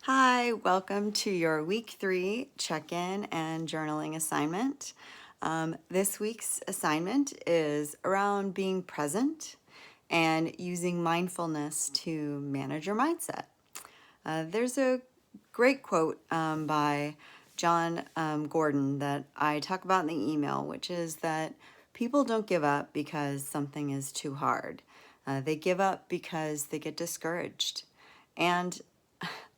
Hi, welcome to your week 3 check-in and journaling assignment. This week's assignment is around being present and using mindfulness to manage your mindset. There's a great quote by Jon Gordon that I talk about in the email, which is that people don't give up because something is too hard. They give up because they get discouraged. And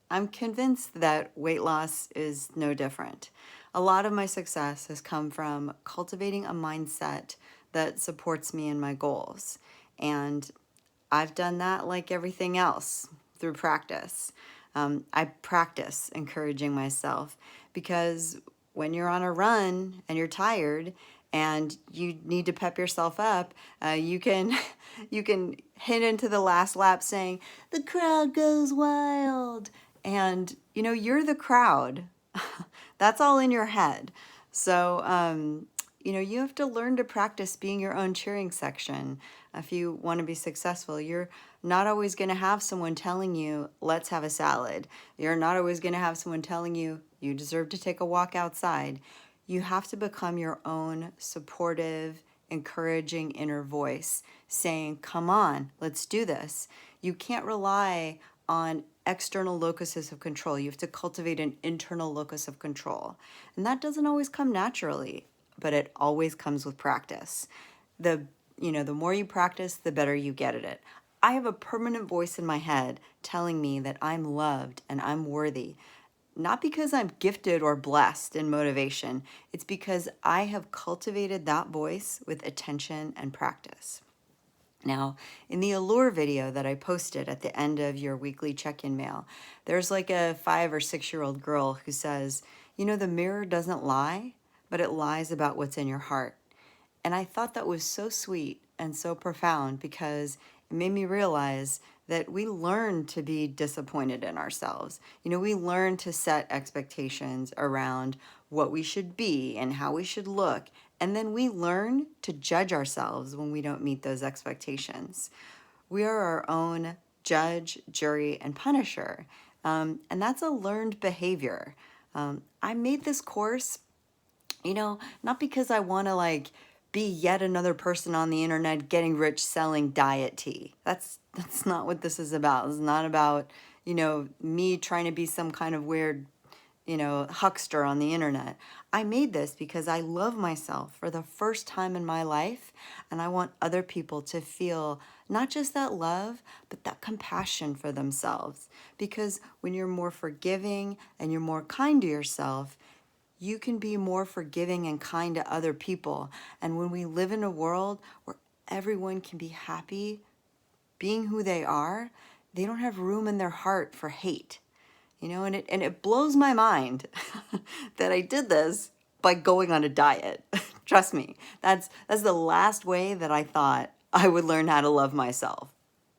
I'm convinced that weight loss is no different. A lot of my success has come from cultivating a mindset that supports me in my goals. And I've done that like everything else through practice. I practice encouraging myself because when you're on a run and you're tired and you need to pep yourself up, you can you can hit into the last lap saying the crowd goes wild, and you're the crowd. That's all in your head. So you have to learn to practice being your own cheering section. If you want to be successful, you're not always going to have someone telling you, let's have a salad. You're not always going to have someone telling you, you deserve to take a walk outside. You have to become your own supportive, encouraging inner voice saying, come on, let's do this. You can't rely on external locuses of control. You have to cultivate an internal locus of control. And that doesn't always come naturally, but it always comes with practice. The more you practice, the better you get at it. I have a permanent voice in my head telling me that I'm loved and I'm worthy. Not because I'm gifted or blessed in motivation. It's because I have cultivated that voice with attention and practice. Now, in the Allure video that I posted at the end of your weekly check-in mail, there's like a 5 or 6-year-old girl who says, the mirror doesn't lie, but it lies about what's in your heart. And I thought that was so sweet and so profound because it made me realize that we learn to be disappointed in ourselves. We learn to set expectations around what we should be and how we should look. And then we learn to judge ourselves when we don't meet those expectations. We are our own judge, jury, and punisher. And that's a learned behavior. I made this course not because I want to be yet another person on the internet getting rich selling diet tea. That's not what this is about. It's not about, me trying to be some kind of weird, huckster on the internet. I made this because I love myself for the first time in my life, and I want other people to feel not just that love, but that compassion for themselves. Because when you're more forgiving and you're more kind to yourself, you can be more forgiving and kind to other people. And when we live in a world where everyone can be happy being who they are, they don't have room in their heart for hate. And it blows my mind that I did this by going on a diet. Trust me, that's the last way that I thought I would learn how to love myself,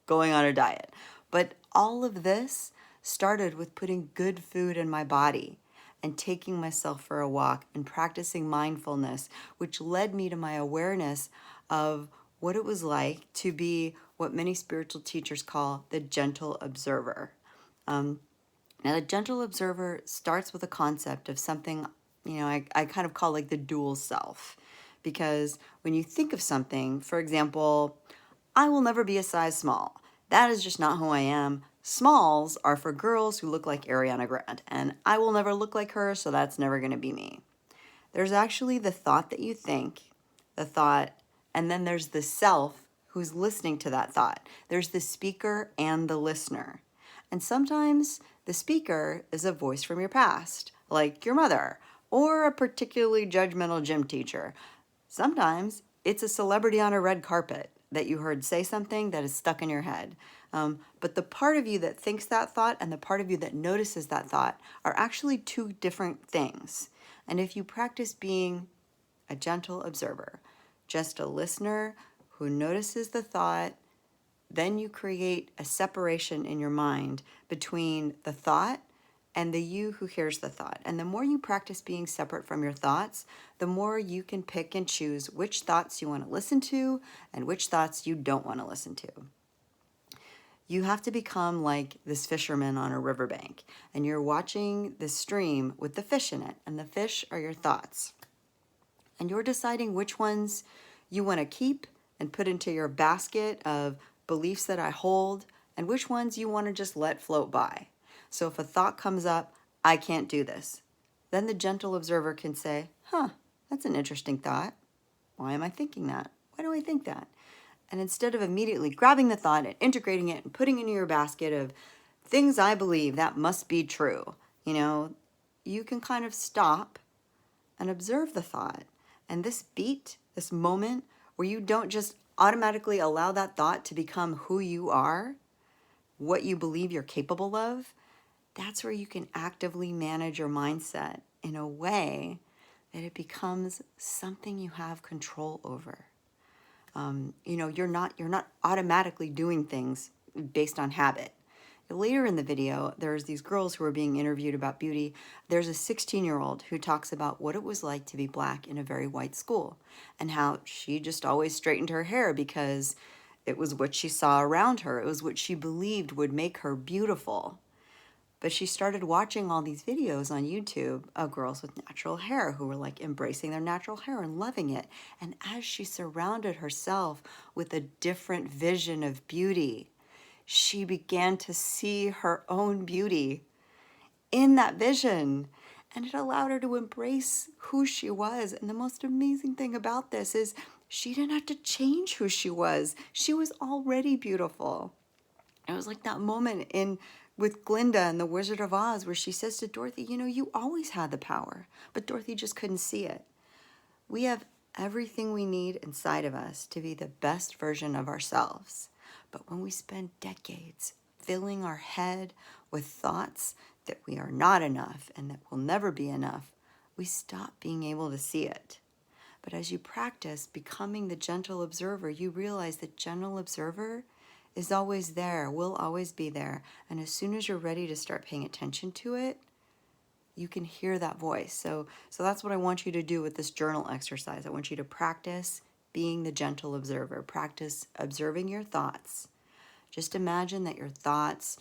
going on a diet. But all of this started with putting good food in my body and taking myself for a walk and practicing mindfulness, which led me to my awareness of what it was like to be what many spiritual teachers call the gentle observer. Now, the gentle observer starts with a concept of something, I kind of call like the dual self. Because when you think of something, for example, I will never be a size small. That is just not who I am. Smalls are for girls who look like Ariana Grande, and I will never look like her, so that's never going to be me. There's actually the thought that you think, the thought, and then there's the self who's listening to that thought. There's the speaker and the listener. And sometimes the speaker is a voice from your past, like your mother, or a particularly judgmental gym teacher. Sometimes it's a celebrity on a red carpet that you heard say something that is stuck in your head. But the part of you that thinks that thought and the part of you that notices that thought are actually two different things. And if you practice being a gentle observer, just a listener who notices the thought, then you create a separation in your mind between the thought and the you who hears the thought. And the more you practice being separate from your thoughts, the more you can pick and choose which thoughts you want to listen to and which thoughts you don't want to listen to. You have to become like this fisherman on a riverbank, and you're watching this stream with the fish in it, and the fish are your thoughts. And you're deciding which ones you want to keep and put into your basket of beliefs that I hold, and which ones you want to just let float by. So if a thought comes up, I can't do this, then the gentle observer can say, that's an interesting thought. Why am I thinking that? Why do I think that? And instead of immediately grabbing the thought and integrating it and putting it in your basket of things I believe that must be true, you can kind of stop and observe the thought. And this beat, this moment where you don't just automatically allow that thought to become who you are, what you believe you're capable of, that's where you can actively manage your mindset in a way that it becomes something you have control over. You're not automatically doing things based on habit. Later in the video, there's these girls who are being interviewed about beauty. There's a 16-year-old who talks about what it was like to be Black in a very white school and how she just always straightened her hair because it was what she saw around her. It was what she believed would make her beautiful. But she started watching all these videos on YouTube of girls with natural hair who were like embracing their natural hair and loving it. And as she surrounded herself with a different vision of beauty, she began to see her own beauty in that vision. And it allowed her to embrace who she was. And the most amazing thing about this is she didn't have to change who she was. She was already beautiful. It was like that moment with Glinda and the Wizard of Oz where she says to Dorothy, you always had the power, but Dorothy just couldn't see it. We have everything we need inside of us to be the best version of ourselves. But when we spend decades filling our head with thoughts that we are not enough and that will never be enough, we stop being able to see it. But as you practice becoming the gentle observer, you realize the gentle observer is always there, will always be there. And as soon as you're ready to start paying attention to it, you can hear that voice. So that's what I want you to do with this journal exercise. I want you to practice being the gentle observer. Practice observing your thoughts. Just imagine that your thoughts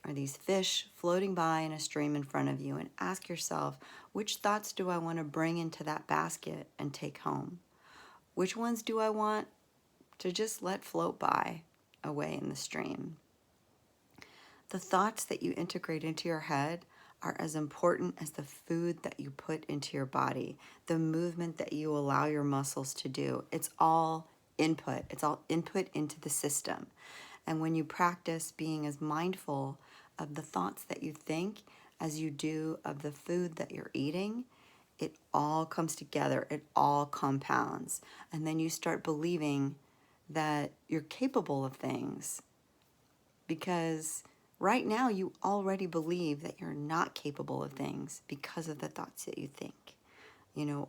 are these fish floating by in a stream in front of you, and ask yourself, which thoughts do I want to bring into that basket and take home? Which ones do I want to just let float by away in the stream? The thoughts that you integrate into your head are as important as the food that you put into your body, the movement that you allow your muscles to do. It's all input. It's all input into the system. And when you practice being as mindful of the thoughts that you think as you do of the food that you're eating, it all comes together. It all compounds. And then you start believing that you're capable of things, because right now you already believe that you're not capable of things because of the thoughts that you think,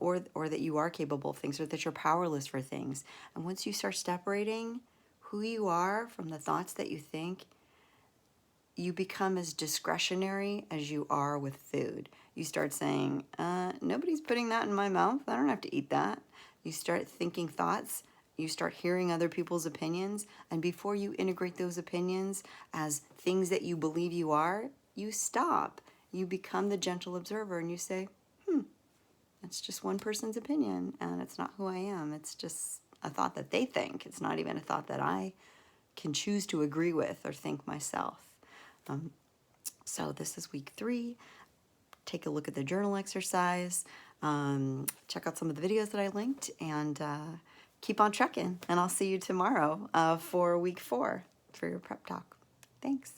or that you are capable of things, or that you're powerless for things. And once you start separating who you are from the thoughts that you think, you become as discretionary as you are with food. You start saying, nobody's putting that in my mouth. I don't have to eat that. You start thinking thoughts. You start hearing other people's opinions. And before you integrate those opinions as things that you believe you are, you stop. You become the gentle observer and you say, that's just one person's opinion and it's not who I am. It's just a thought that they think. It's not even a thought that I can choose to agree with or think myself. So this is week 3. Take a look at the journal exercise. Check out some of the videos that I linked, and keep on trekking. And I'll see you tomorrow for week 4 for your prep talk. Thanks.